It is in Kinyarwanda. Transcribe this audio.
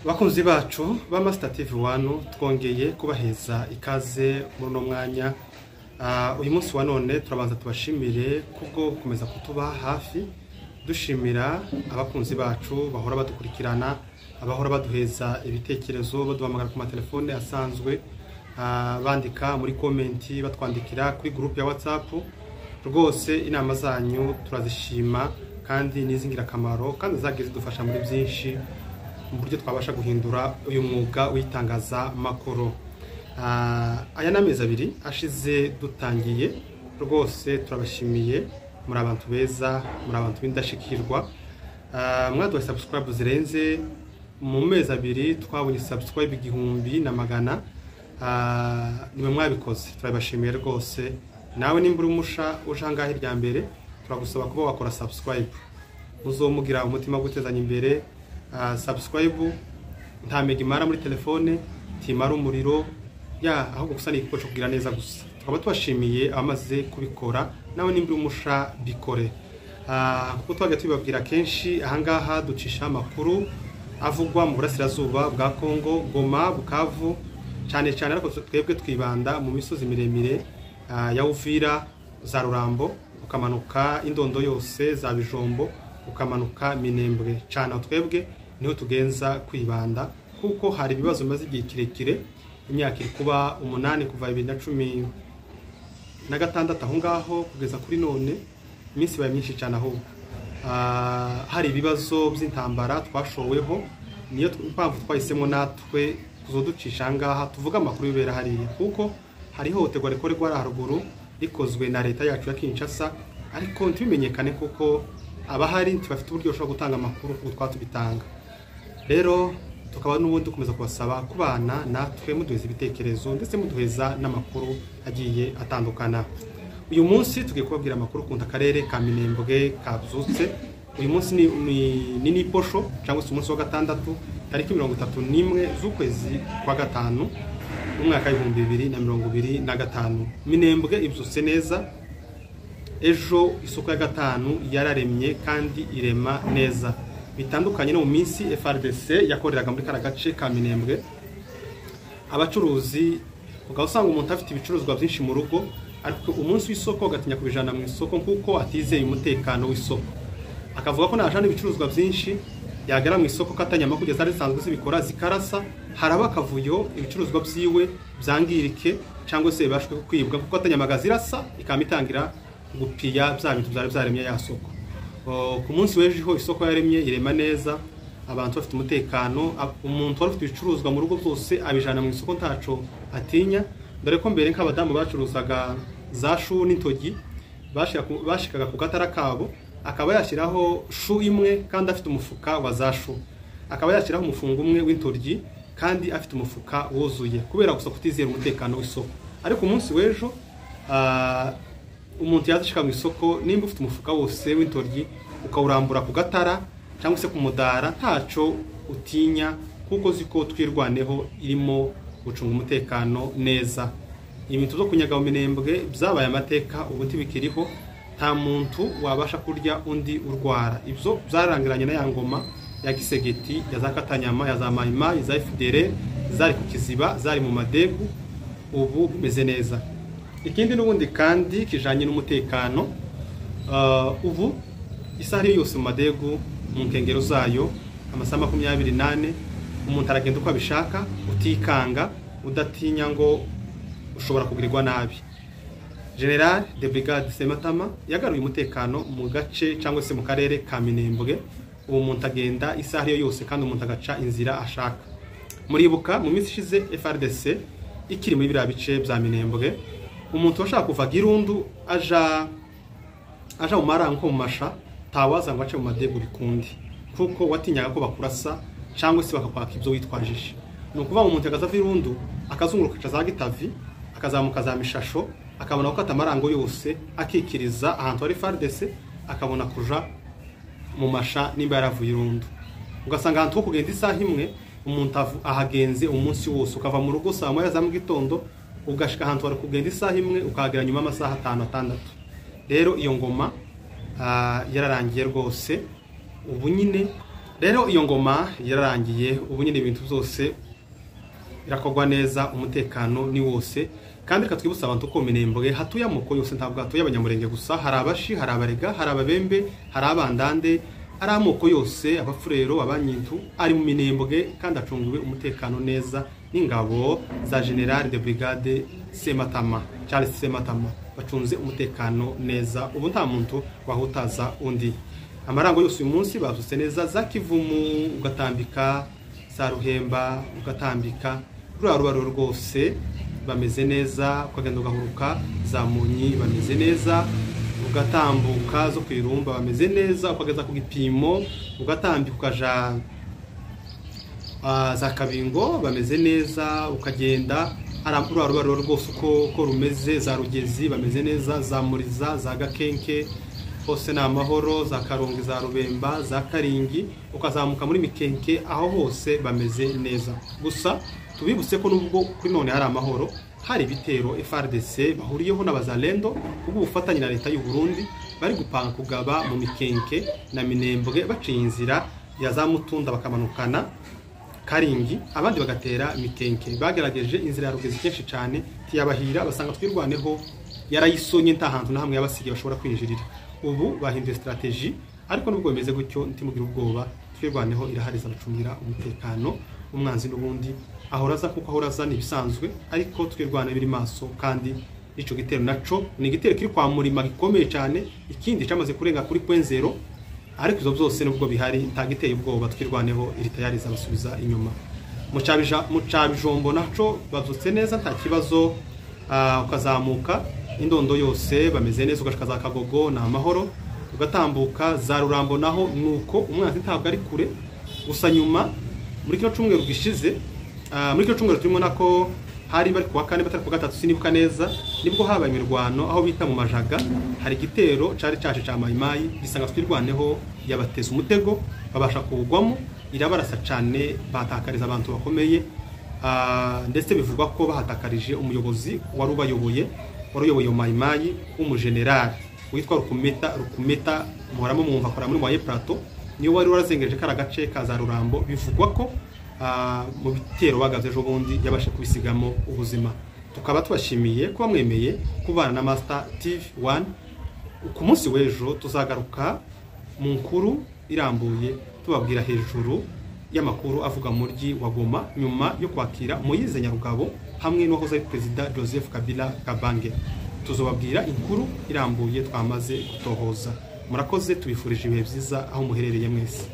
Bakunzi bacu ba Master TV 1 twongeye kubaheza ikaze muri no mwanya. Uyu munsi wa none turabanza tubashimire kubwo gukomeza kutuba hafi, dushimira abakunzi bacu bahora badukurikirana, abahora baduheza ibitekerezo, baduhamagara ku matelefone asanzwe, bandika muri komenti, batwandikira kuri group ya WhatsApp. Rwose inama zanyu turazishima kandi nizingira kamaro kandi zagize dufasha muri byinshi mu buryo twabasha guhindura uyu mwuga witangaza makuru. Aya namezi abiri ashize dutangiye, rwose turabashimiye, muri abantu beza, muri abantu b'indashikirwa. Mwaduhaye subscribe zirenze mu mezi abiri, twabonye subscribe 1,100. Nimwe mwabikoze, turabashimiye rwose. Nawe nimba uri umusha ujangahe rya mbere, turagusaba kuba wakora subscribe, uzomugira umutima gutezanya imbere. Subscribe nta megimara muri telefone, timara umuriro ahubwo gusa ni igikoresho kugira neza gusa. Tukaba tubashimiye amaze kubikora, nawe nimba umusha bikore. Kuko twagiye tubibabwira kenshi, ahangaha ducisha amakuru avugwa mu burasirazuba bwa Kongo, Goma, Bukavu, cyane cyane ariko twebwe twibanda mu misozi miremire ya Uvira, za Rurambo, ukamanuka Indondo yose, za Bijombo, ukamanuka Minembwe. Cyane twebwe niho tugenza kwibanda kuko hari ibibazo bimaze igihe kirekire, imyaka iri kuba 8 kuva 2016 aho ngaho kugeza kuri none, iminsi baye myinshi cyane aho hari ibibazo by'intambara twashoweho. Niyo mpamvu twahisemo natwe kuzoducisha ngaha tuvuga amakuru y'ibera hariya, kuko hari hotegwa rikorerwa haruguru rikozwe na leta yacu ya Kinshasa, ariko ntibimenyekane kuko abahari ntibafite uburyo bwo gutanga amakuru kuko twatubitanga. Rero tukaba n'ubundi dukomeza kubasaba kubana natwe, muduheza ibitekerezo ndetse muduheza n'amakuru agiye atandukana. Uyu munsi tugiye kubabwira amakuru ku karere ka Minembwe kabyutse. Uyu munsi ni posho cyangwa se umunsi wa gatandatu, tariki 31 z'ukwezi kwa gatanu umwaka wa 2025. Minembwe ibyutse neza. Ejo isoko ya gatanu yararemye kandi irema neza, bitandukanye no mu minsi FRDC yakoreraga muri kara gace ka Minembwe. Abacuruzi ugasanga umuntu afite ibicuruzwa byinshi mu rugo, ariko umunsi w'isoko gatinya kubijana mu isoko kuko atizeye umutekano w'isoko. Akavuga ko najana ibicuruzwa byinshi, yagera mu isoko katanyama kugeza risanzwe zibikora zikarasa, haraba akavuyo ibicuruzwa byiwe byangirike cyangwa se bashwe kwibwa kuko atanyamaga zirasa ikamitangira gupiya bya bintu byari byaremye ya soko. Ku munsi w'ejo isoko yaremye irema neza, abantu bafite umutekano. Umuntu wari ufite ibicuruzwa mu rugo byose abijana mu isoko ntaco atinya, dore ko mbere nk'abadamu bacuruzaga za shu n'intogi bashikaga ku gatara kabo, akaba yashyiraho shu imwe kandi afite umufuka wa za shu, akaba yashyiraho umufungo umwe w'intoryi kandi afite umufuka wuzuye, kubera gusa kutizera umutekano w'isoko. Ariko umunsi w'ejo umuntu yazishika mu isoko, nimba ufite umufuka wose w'intoryi ukawurambura ku gatara cyangwa se ku mudara, ntaco utinya kuko ziko twirwaneho irimo gucunga umutekano neza. Ibintu byo kunyaga mu Minembwe byabaye amateka, ubu ntibikiriho. Nta muntu wabasha kurya undi urwara. Ibyo byarangiranye na ya ngoma ya Gisegeti, ya za Katanyama, ya za Mayima, ya za FDR, zari ku Kiziba, zari mu Madegu, ubu bimeze neza. Ikindi n'ubundi kandi kijanye n'umutekano, ubu isaha yose mu Madegu, mu nkengero zayo, amasaha 28, umuntu aragenda uko abishaka, utikanga, udatinya ngo ushobora kugirirwa nabi. General de Brigade Sematama yagaruye umutekano mu gace cyangwa se mu karere ka Minembwe. Ubu umuntu agenda isaha yose kandi umuntu agaca inzira ashaka. Muribuka mu minsi ishize FRDC ikiri muri biriya bice bya Minembwe, umuntu washaka kuva Girundu aja mu Maranko mu Masha, tawaza ngo ace mu Madegu bikundi kuko watinyaga ko bakurasa cyangwa se bakakwaka ibyo witwajije. No kuva mu muntu agaza Virundu akazunguruka za Gitavi, akazamuka za Mishasho, akabona ko atamarango yose akikiriza ahantu hari FARDC, akabona kuja mu Masha nimba yaravuye Irundu. Ugasanga ahantu ho kugenda isaha imwe umuntu ahagenze umunsi wose, ukava mu rugo saa 9 za mu gitondo ugashika ahantu hari kugenda isaha imwe ukagera nyuma amasaha 5-6. Rero iyo ngoma yararangiye rwose. Ubu nyine rero iyo ngoma yararangiye ubu nyine ibintu byose birakorwa neza, umutekano ni wose. Kandi reka twibutsa abantu ko Minembwe hatuye amoko yose, ntabwo hatuye abanyamurenge gusa, hari abashi, hari abarega, hari ababembe, hari abandande, ari amoko yose, abafurero, abanyintu ari mu Minembwe kandi acungiwe umutekano neza n'ingabo za General de Brigade Sematama, Charles Sematama, bacunze umutekano neza. Ubu nta muntu wahutaza undi. Amarango yose uyu munsi bazuse neza, za Kivumu ugatambika, za Ruhemba ugatambika, ruraro rwose bameze neza, ukagenda ugahuruka, za Munyi bameze neza, ugatambuka zo kwirumba bameze neza, ukageza ku gipimo ugatambika ukaja za Kabingo bameze neza, ukagenda ruraro rwose uko rumeze, za Rugezi bameze neza, za Muriza, za Gakenke hose ni amahoro, za Karongi, za Rubemba, za Karingi, ukazamuka muri Mikenke, aho hose bameze neza. Gusa tubibutse ko nubwo kuri none hari amahoro, hari ibitero FARDC bahuriyeho n'abazalendo ubwo bufatanye na leta y'u Burundi bari gupanga kugaba mu Mikenke na Minembwe, baciye inzira ya za Mutunda bakamanukana Karingi, abandi bagatera Mikenke. Bagerageje inzira ya Rugezi kenshi cyane tiyabahira, basanga twirwaneho yarayisonye, nta hantu na hamwe yabasigiye bashobora kwinjirira. Ubu bahinduye strategy, ariko nubwo bimeze gutyo ntimugira ubwoba, twirwaneho irahariza bacungira umutekano. Umwanzi n'ubundi ahoraza kuko ahoraza nibisanzwe, ariko twirwana biri maso. Kandi ico gitero naco ni igitero kiri kwa Murima gikomeye cyane, ikindi cyamaze kurenga kuri point 0, ariko izo byose nubwo bihari ntagiteye ubwoba, twirwaneho iri tayariza basubiza inyuma. Mu Cabijombo naco bazutse neza nta kibazo, ukazamuka indondo yose bameze neza, ugashika za Kagogo na amahoro, ugatambuka za Rurambo naho nuko umwanzi ntabwo ari kure. Gusa nyuma muri kino cyumweru gishize, muri kino cyumweru turimo nako hari bari kuwa kane batari ku gatatu sinibuka neza, nibwo habaye imirwano aho bita mu Majaga, hari igitero cari caje ca Mayimayi gisanga twirwaneho yabateza umutego, babasha kuwugwamo, irabarasa cyane, batakariza abantu bakomeye, ndetse bivugwa ko bahatakarije umuyobozi wari uyoboye Mayimayi w'umugeneral witwa Rukumeta muhoramo mwumva akora muri Moye Plateau, niyo wari warazengereje kara gace ka za Rurambo. Bivugwa ko mu bitero bagavye ejo bundi yabashe kubisigamo ubuzima. Tukaba tubashimiye kuba mwemeye kubana na Master TV1. Ku munsi w'ejo tuzagaruka mu nkuru irambuye tubabwira hejuru y'amakuru avuga muryi wa Goma nyuma yo kwakira Moise Nyarugabo hamwe n'uwahoze ari Perezida Joseph Kabila Kabange. Tuzobabwira inkuru irambuye twamaze gutohoza. Murakoze, tubifurije ibihe byiza aho muherereye mwese.